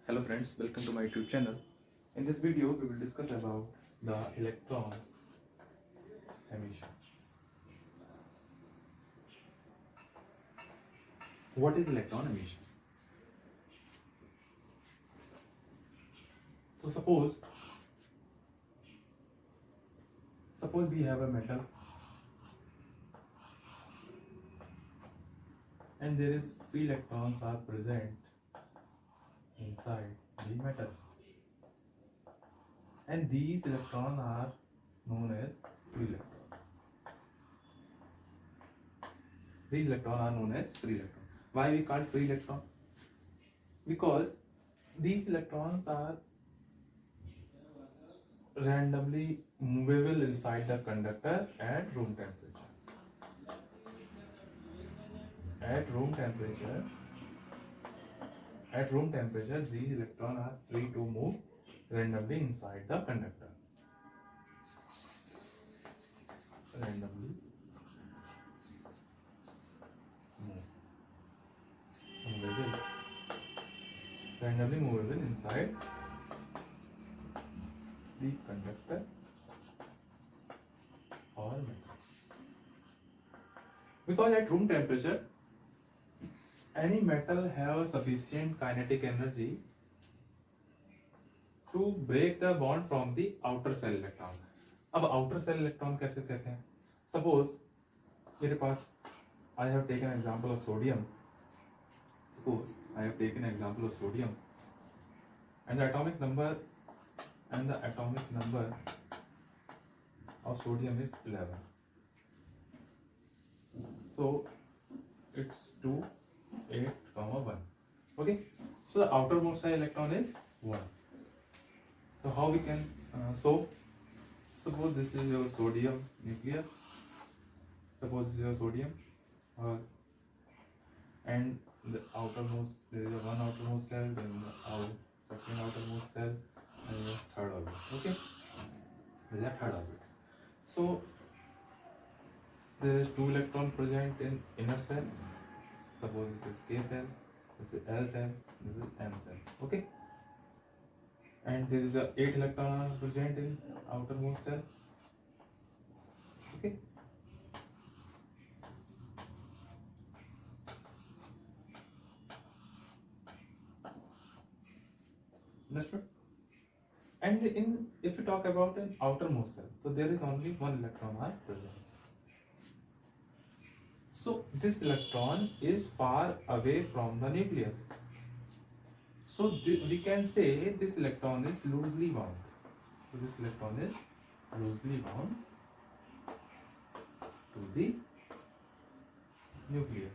Hello friends, welcome to my YouTube channel. In this video, we will discuss about the electron emission. What is electron emission? So suppose we have a metal and there is free electrons are present inside the metal, and these electrons are known as free electrons. These electrons are known as free electrons. Why we call free electron? Because these electrons are randomly movable inside the conductor at room temperature. At room temperature, these electrons are free to move randomly inside the conductor. Randomly movable inside the conductor or metal. Because at room temperature, any metal have sufficient kinetic energy to break the bond from the outer cell electron. अब outer cell electron कैसे कहते हैं? Suppose मेरे पास I have taken an example of sodium. Suppose I have taken an example of sodium, and the atomic number of sodium is 11. So it's 2, 8, 1. Okay. So the outermost electron is 1. So how we can suppose this is your sodium nucleus. Suppose this is your sodium, and the outermost, there is one outermost cell, then the second outermost cell, and the third orbit. Okay, this is the third orbit. So there is 2 electrons present in inner cell. Suppose this is K cell, this is L cell, this is M cell. Okay, and there is a 8 electron present in outermost cell. Okay. Understood? And if we talk about an outermost cell, so there is only 1 electron are present. So this electron is far away from the nucleus. So we can say this electron is loosely bound. So this electron is loosely bound to the nucleus.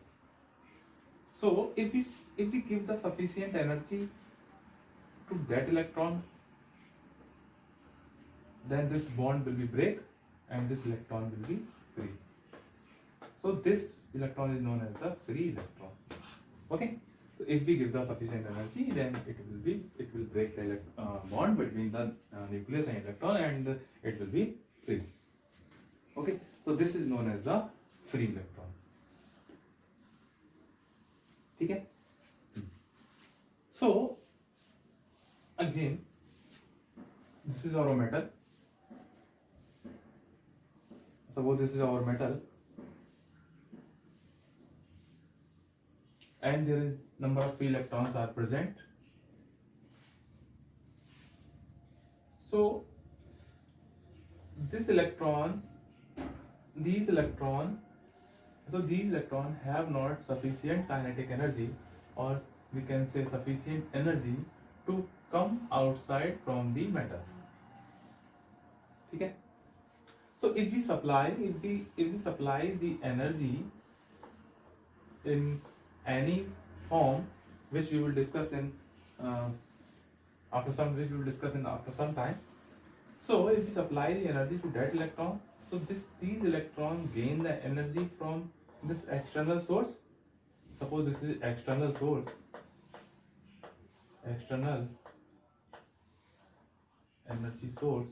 So if we give the sufficient energy to that electron, then this bond will be break and this electron will be free. So this electron is known as the free electron. Okay. So if we give the sufficient energy, then it will break the bond between the nucleus and electron, and it will be free. Okay. So this is known as the free electron. Okay. So again, this is our metal. Suppose this is our metal, and there is number of free electrons are present. So these electrons have not sufficient kinetic energy, or we can say sufficient energy to come outside from the metal. Okay. So if we supply the energy in any form, which we will discuss in after some time. So if we supply the energy to that electron, so these electrons gain the energy from this external source. Suppose this is external source, external energy source.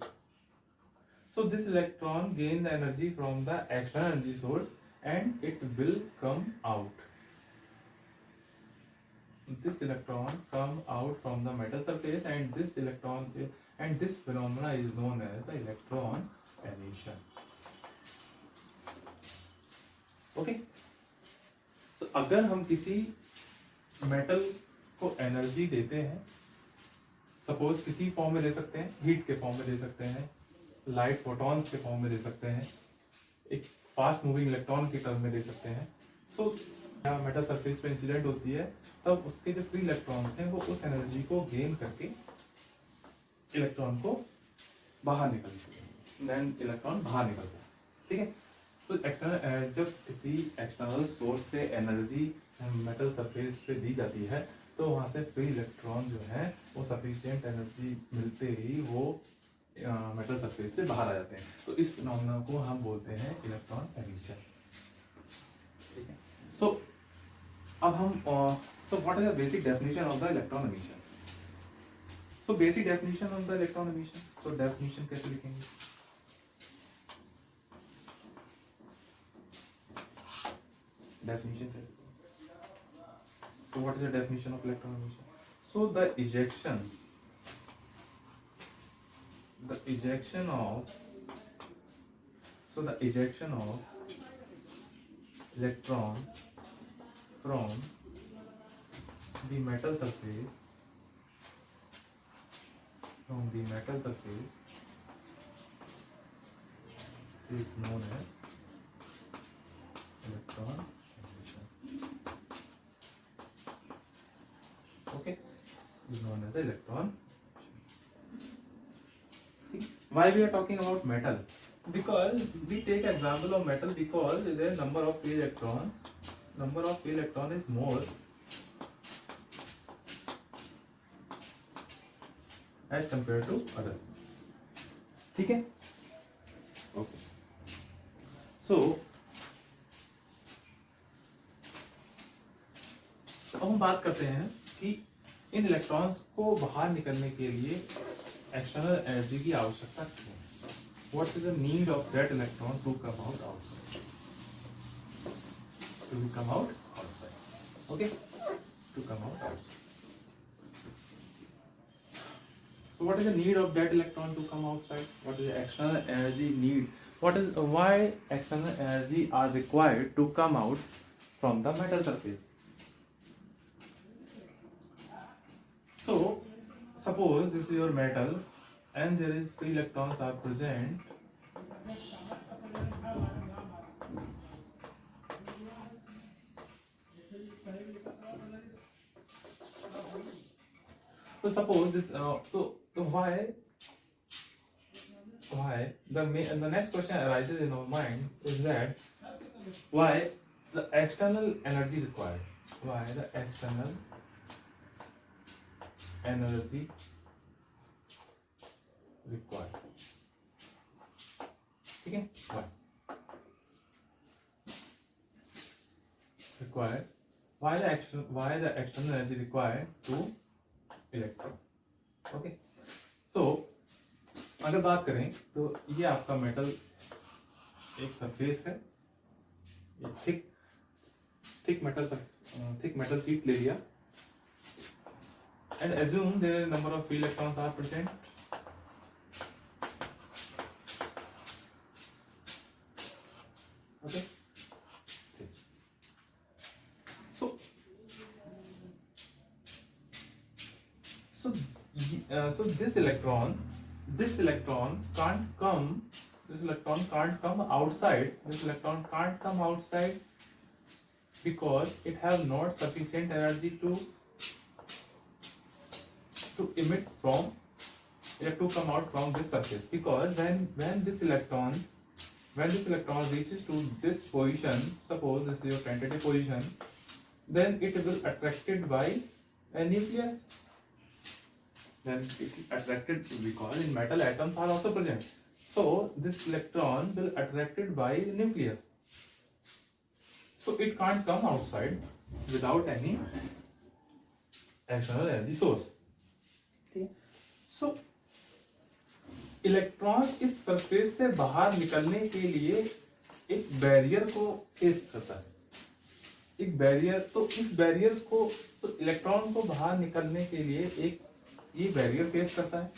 So this electron gain the energy from the external energy source, and it will come out. come out from the metal surface, and this phenomena is known as the electron emission. Okay, तो अगर हम किसी metal को energy देते हैं, suppose किसी form में दे सकते हैं, हीट के फॉर्म में दे सकते हैं, लाइट फोटॉन्स के फॉर्म में दे सकते हैं, एक फास्ट मूविंग इलेक्ट्रॉन की टर्म में दे सकते हैं। सो मेटल सरफेस पे इंसिडेंट होती है, तब उसके जो फ्री इलेक्ट्रॉन्स हैं वो उस एनर्जी को गेन करके इलेक्ट्रॉन को बाहर निकलते हैं, देन इलेक्ट्रॉन बाहर निकलता है। ठीक है, तो एक्सटर्नल जब किसी एक्सटर्नल सोर्स से एनर्जी मेटल सरफेस पे दी जाती है, तो वहाँ से फ्री इलेक्ट्रॉन जो है वो सफिशिएंट एनर्जी मिलते ही वो मेटल सरफेस से बाहर आ जाते हैं। तो इस फिनोमेना को हम बोलते हैं इलेक्ट्रॉन एमिशन। ठीक है, सो अब हम so what is the basic definition of the electron emission? So basic definition of the electron emission, so definition कैसे लिखेंगे? Definition कैसे? So what is the definition of electron emission? So the ejection of electron from the metal surface is known as electron emission. Okay, is known as the electron. Why we are talking about metal? Because we take example of metal because the number of free electrons is more as compared to other. ठीक है, okay. So अब हम बात करते हैं कि इन electrons को बाहर निकलने के लिए एक्सटर्नल एनर्जी की आवश्यकता क्यों है? What is the need of that electron to come out outside? Okay, to come out outside. So what is the need of that electron to come outside? What is the external energy need? Why external energy are required to come out from the metal surface? So suppose this is your metal and there is free electrons are present. So suppose this. So why the next question arises in our mind is that why the external energy required? Why the external energy required? ठीक है, required. Why the external energy required to electron? Okay, so अगर बात करें तो ये आपका metal एक surface है, ये थिक मेटल शीट ले लिया and assume there number of free electrons are present. Okay, so this electron can't come outside. This electron can't come outside because it has not sufficient energy to emit from to come out from this surface. Because when this electron reaches to this position, suppose this is your tentative position, then it will attracted by a nucleus. Then it is attracted because in metal atoms are also present. So this electron will attracted by the nucleus. So it can't come outside without any external energy source. So electron इस surface से बाहर निकलने के लिए एक barrier को face करता है, एक बैरियर, तो इस बैरियर को, तो इलेक्ट्रॉन को बाहर निकलने के लिए एक ये बैरियर फेस करता है।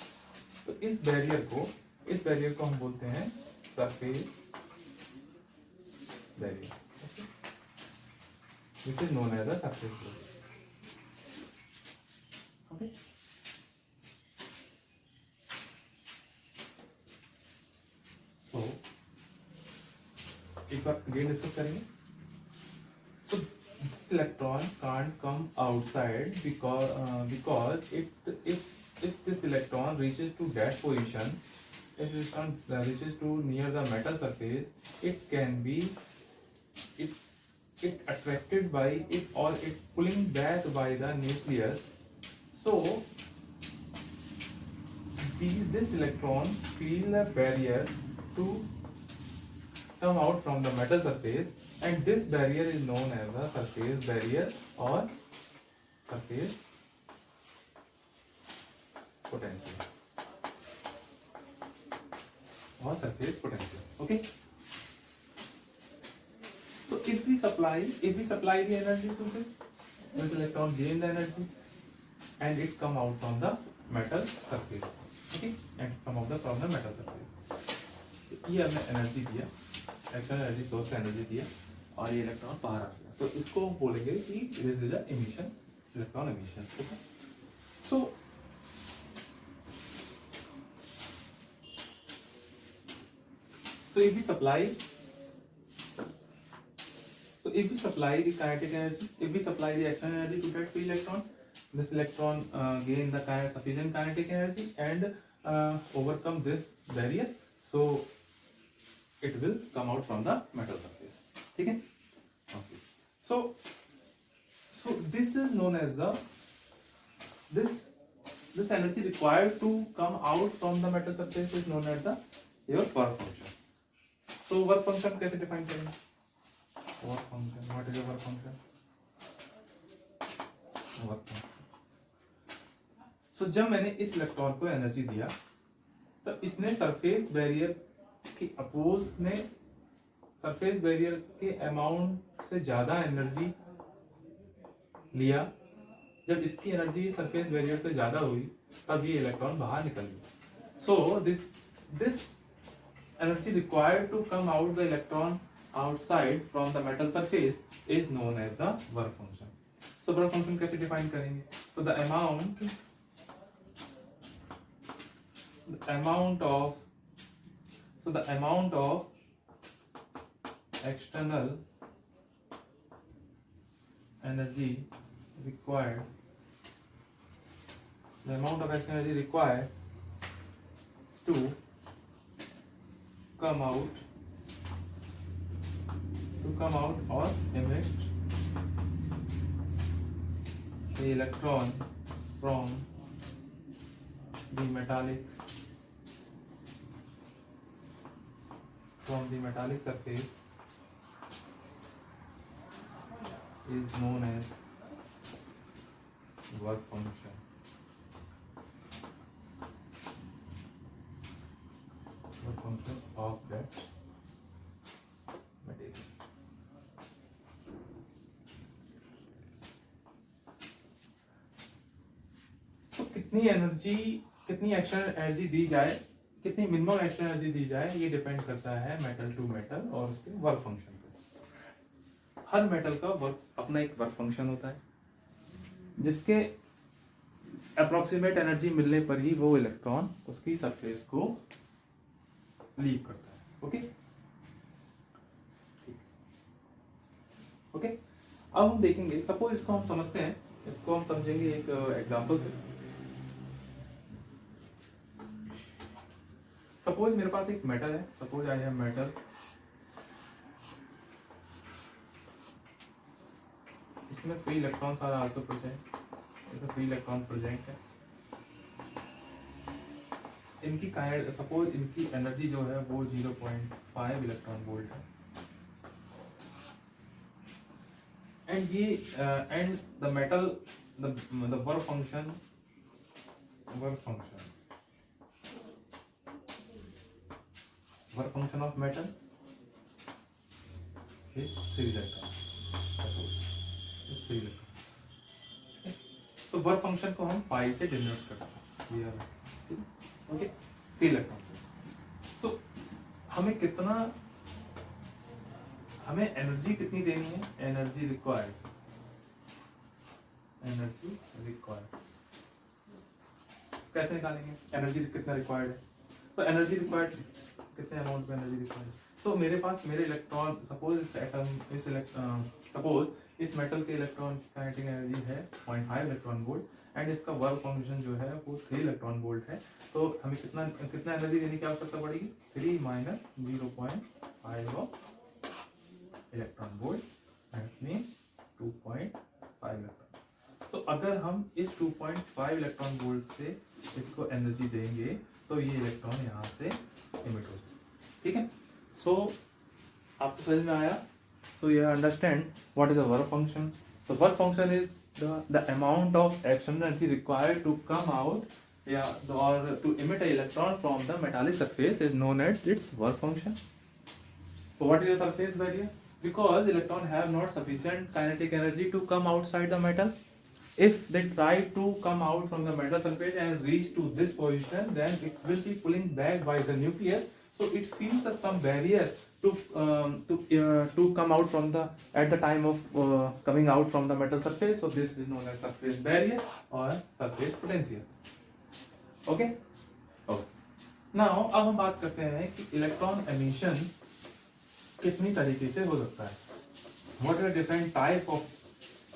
तो इस बैरियर को हम बोलते हैं surface barrier, which is known as a surface barrier. Okay. So एक बार क्लियर डिस्कस करेंगे। So this electron can't come outside because if this electron reaches to that position, if electron reaches to near the metal surface, it can be it attracted by it or it pulling back by the nucleus. So this electron feel a barrier to come out from the metal surface, and this barrier is known as the surface barrier or surface potential or surface potential. Okay. So if we supply the energy to this electron gain the energy and it come out from the metal surface. Okay, and come out from the metal surface. ये हमने energy दिया, external energy source का energy दिया और ये electron बाहर आ गया, तो इसको हम बोलेंगे कि this is a emission, electron emission. Okay, so if we supply the kinetic energy, if we supply the external energy to that free electron, this electron gain the sufficient kinetic energy and overcome this barrier, so it will come out from the metal surface. ठीक है? Okay. So this is known as the this energy required to come out from the metal surface is known as the your work function. So work function कैसे define करेंगे? Work function. What is the work function? Work function. So जब मैंने इस electron को energy दिया, तब इसने surface barrier के अपोज में सरफेस बैरियर के अमाउंट से ज्यादा एनर्जी लिया. जब इसकी एनर्जी सरफेस बैरियर से ज्यादा हुई, तब ये इलेक्ट्रॉन बाहर निकल गया. So this energy required to come out the electron outside from the metal surface is known as the work function. So work function कैसे define करेंगे? So the amount of external energy required, to come out or emit the electron from the metallic surface is known as work function. Work function of that material. तो कितनी external energy दी जाए, कितनी minimum external energy दी जाए, ये depend करता है metal to metal और उसके वर्क फंक्शन पे. हर मेटल का अपना एक वर्क फंक्शन होता है, जिसके अप्रोक्सीमेट एनर्जी मिलने पर ही वो इलेक्ट्रॉन उसकी सरफेस को लीव करता है. Okay, okay. अब हम देखेंगे, सपोज इसको हम समझते हैं, इसको हम समझेंगे एक एग्जांपल से. सपोज मेरे पास एक मेटल है, सपोज आई हैव मेटल, इसमें free electrons are also present, इसमें फ्री इलेक्ट्रॉन प्रेजेंट है. इनकी सपोज इनकी एनर्जी जो है वो 0.5 इलेक्ट्रॉन वोल्ट है. एंड ये and the metal the work function of metal is 3 electrons. Suppose इस 3 इलेक्ट्रॉन। तो वर्क फंक्शन को हम पाई से डिनोट करते हैं, ओके 3 इलेक्ट्रॉन। तो हमें कितना, हमें एनर्जी कितनी देनी है, एनर्जी रिक्वायर्ड, एनर्जी रिक्वायर्ड कैसे निकालेंगे, एनर्जी कितना रिक्वायर्ड है, तो एनर्जी रिक्वायर्ड कितने अमाउंट में एनर्जी रिक्वायर्ड। तो मेरे पास मेरे इलेक्ट्रॉन, सपोज इस एटम, सपोज इस मेटल के इलेक्ट्रॉन काइनेटिक एनर्जी है 0.5 इलेक्ट्रॉन वोल्ट एंड इसका वर्क फंक्शन जो है वो 3 इलेक्ट्रॉन वोल्ट है। तो हमें कितना कितना एनर्जी देने की आवश्यकता पड़ेगी, 3 minus 0.5 of electron volt, that means 2.5 electron. तो अगर हम इस 2.5 इलेक्ट्रॉन वोल्ट से इसको एनर्जी देंगे तो ये इलेक्ट्रॉन यहाँ से इमिट हो जाए, ठीक है। सो आपको समझ में आया। So you understand what is the work function. The work function is the amount of external energy required to come out, or to emit an electron from the metallic surface is known as its work function. So what is the surface barrier? Because electron have not sufficient kinetic energy to come outside the metal. If they try to come out from the metal surface and reach to this position, then it will be pulling back by the nucleus. So it feels some barrier to come out from the at the time of coming out from the metal surface. So this is known as surface barrier or surface potential. Okay. Okay. Now अब हम बात करते हैं कि electron emission कितनी तरीके से हो सकता है. What are different type of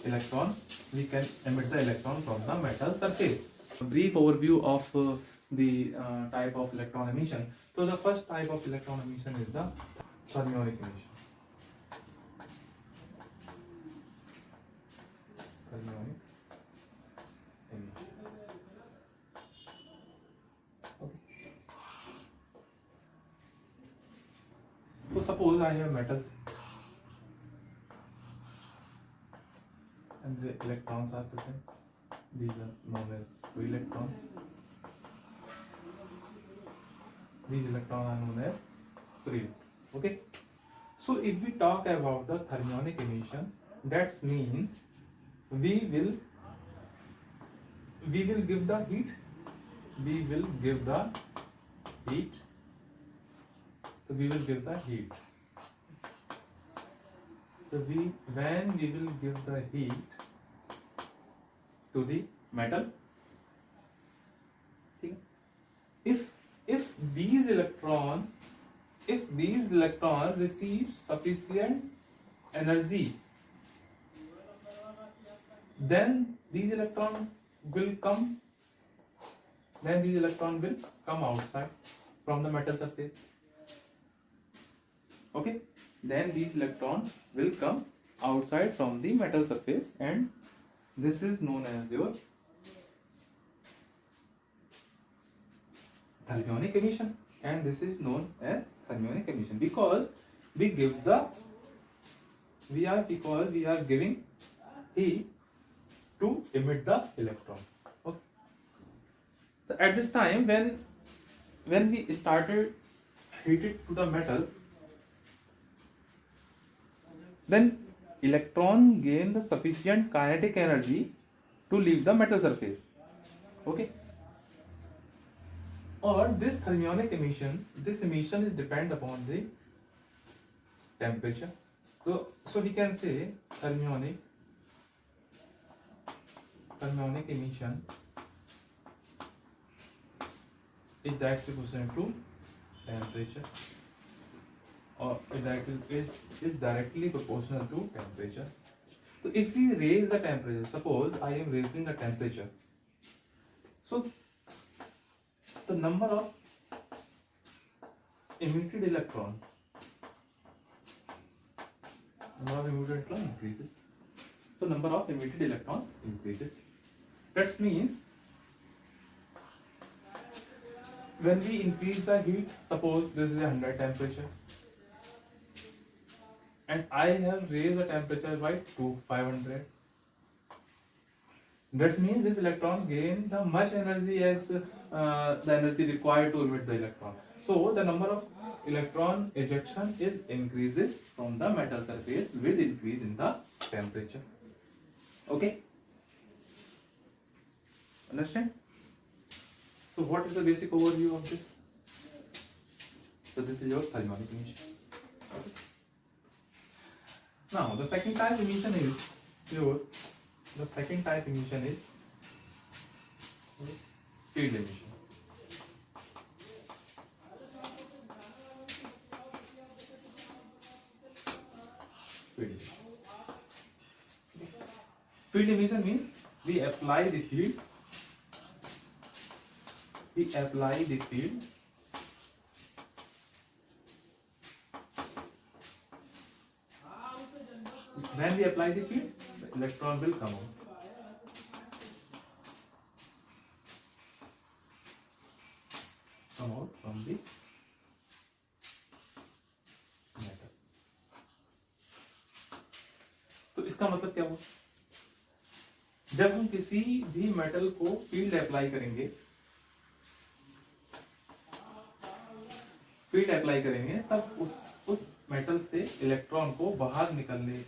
electron we can emit the electron from the metal surface. A brief overview of the type of electron emission. So the first type of electron emission is the thermionic emission. Thermionic emission. Okay. So suppose I have metals and the electrons are present. These are known as free electrons. These electrons are known as free. Okay. So if we talk about the thermionic emission, that means we will give the heat. We will give the heat. So we will give the heat. So when we will give the heat to the metal, if these electrons receive sufficient energy, then these electrons will come outside from the metal surface. Okay, then these electrons will come outside from the metal surface, and this is known as your thermionic emission, and this is known as thermionic emission because we are giving heat to emit the electron. Okay. So at this time, when we started heated to the metal, then electron gain the sufficient kinetic energy to leave the metal surface. Okay. Or this thermionic emission, is depend upon the temperature. So we can say thermionic emission is directly proportional to temperature, or is directly proportional to temperature. So if we raise the temperature, suppose I am raising the temperature, so the number of emitted electron increases. So number of emitted electron increases. That means when we increase the heat, suppose this is 100 temperature, and I have raised the temperature by 500. That means this electron gain the much energy as the energy required to emit the electron. So the number of electron ejection is increases from the metal surface with increase in the temperature. Okay, understand? So what is the basic overview of this? So this is your thermionic emission. Okay. Now the second type emission is your field emission. Field emission means we apply the field. When we apply the field, the electron will come out. From the metal. तो इसका मतलब क्या हुआ? जब हम किसी भी metal को फील्ड अप्लाई करेंगे, तब उस मेटल से इलेक्ट्रॉन को बाहर निकालने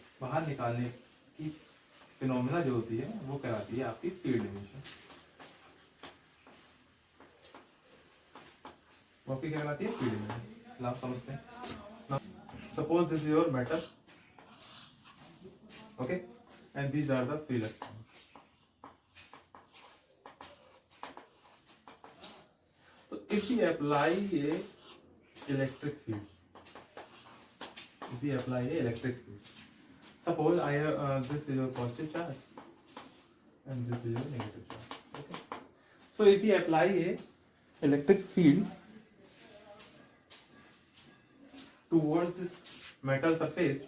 की फिनोमेना जो होती है वो कहलाती है आपकी फील्ड एमिशन। वो क्या कहलाती है? Field emission. आप समझते हैं? Suppose this is your metal, okay, and these are the free electron. तो if you apply a electric field, suppose I have this is your positive charge and this is your negative charge. Okay, so if we apply a electric field towards this metal surface,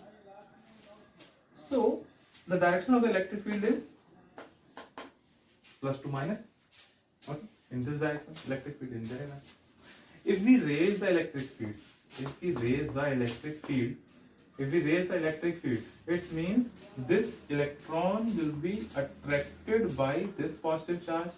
so the direction of the electric field is plus to minus. Okay, in this direction electric field in there. If we raise the electric field, it means this electron will be attracted by this positive charge.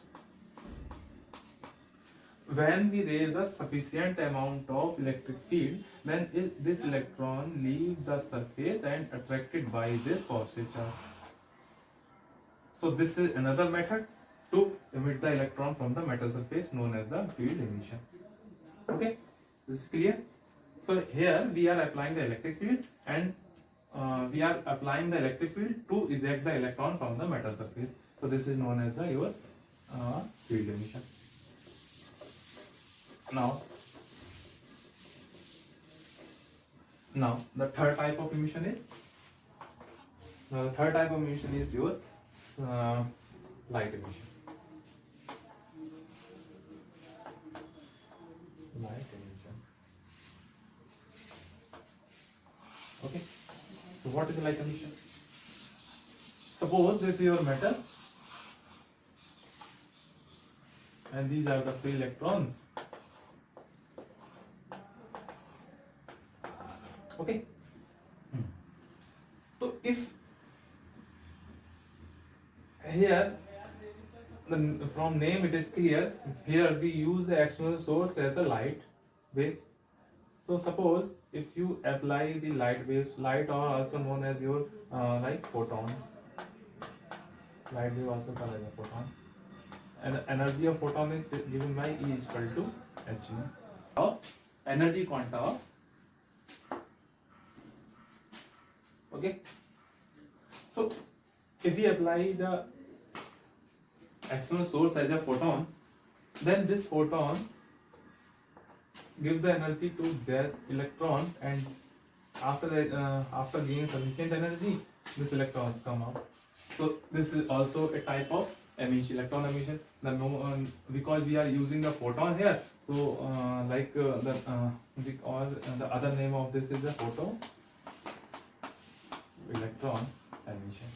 When we raise a sufficient amount of electric field, then this electron leaves the surface and attracted by this positive charge. So this is another method to emit the electron from the metal surface known as the field emission. Okay, this is clear. So here we are applying the electric field and to eject the electron from the metal surface. So this is known as your field emission. Now the third type of emission is your light emission. Okay, so what is light emission? Suppose this is your metal and these are the free electrons. Okay, so if here from name it is clear, here we use the external source as a light wave. So suppose if you apply the light waves, light are also known as your like photons. Light wave also called as a photon, and the energy of photon is given by E is equal to h of energy quanta of. Okay, so if we apply the external source as a photon, then this photon give the energy to their electron, and after gaining sufficient energy, this electrons come out. So this is also a type of emission, electron emission. Because we are using the photon here, so the other name of this is the electron emission.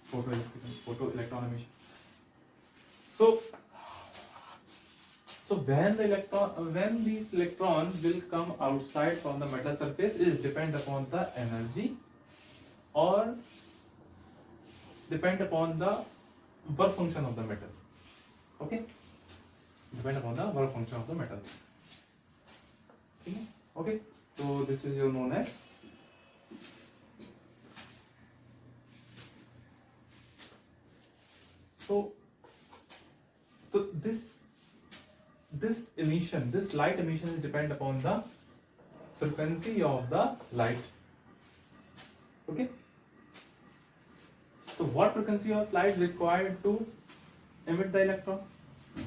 Photo electron emission. So when these electrons will come outside from the metal surface, it depends upon the energy or depend upon the work function of the metal. Okay, depend upon the work function of the metal. Okay, so this is your known as So, so this emission, this light emission is depend upon the frequency of the light. Okay. So what frequency of light is required to emit the electron?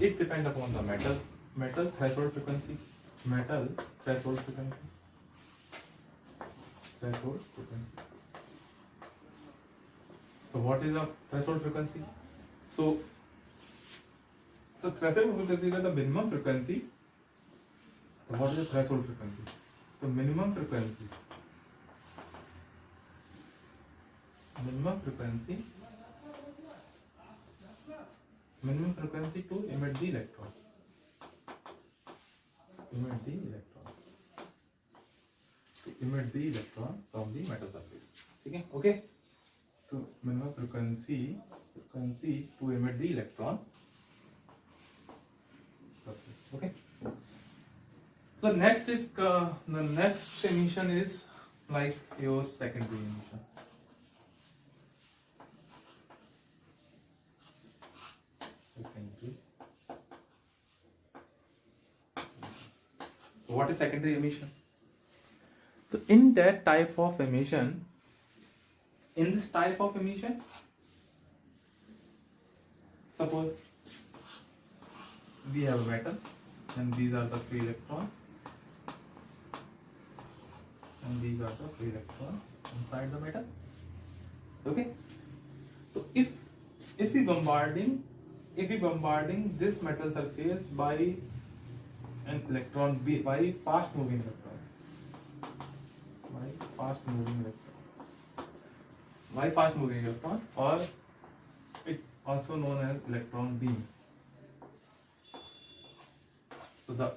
It depends upon the metal threshold frequency. Metal threshold frequency. Threshold frequency. So what is the threshold frequency? So the threshold frequency is the minimum frequency. So what is the threshold frequency? The minimum frequency. Minimum frequency to emit the electron. Emit the electron. To emit the electron from the metal surface. Okay? Okay. To minimum frequency to emit the electron surface. Okay. So next is the next emission is like your secondary emission. Secondary. So what is secondary emission? So in that type of emission, in this type of emission, suppose we have a metal and these are the free electrons, and these are the free electrons inside the metal. Okay. So if we bombarding this metal surface by an electron by fast moving electron. Why fast moving electron, or it also known as electron beam. So the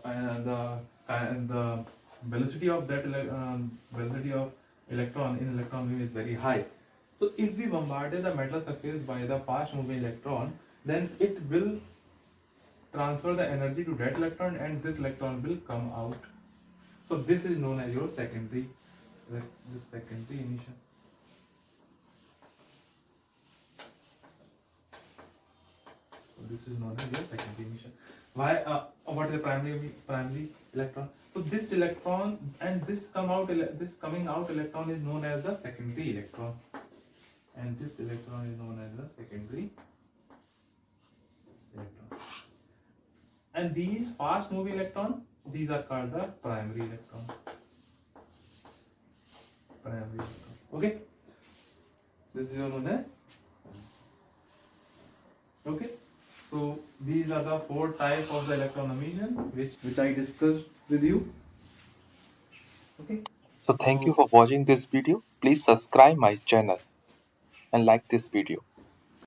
velocity of that velocity of electron in electron beam is very high. So if we bombarded the metal surface by the fast moving electron, then it will transfer the energy to that electron and this electron will come out. So this is known as your secondary emission. So this is known as your secondary emission. Why? What is the primary electron? So this electron and this coming out electron is known as the secondary electron, and this electron is known as the secondary electron. And these fast moving electron, these are called the primary electron. Okay. This is known as. Okay. So these are the 4 types of the electron emission which I discussed with you. Okay. So thank you for watching this video. Please subscribe my channel and like this video.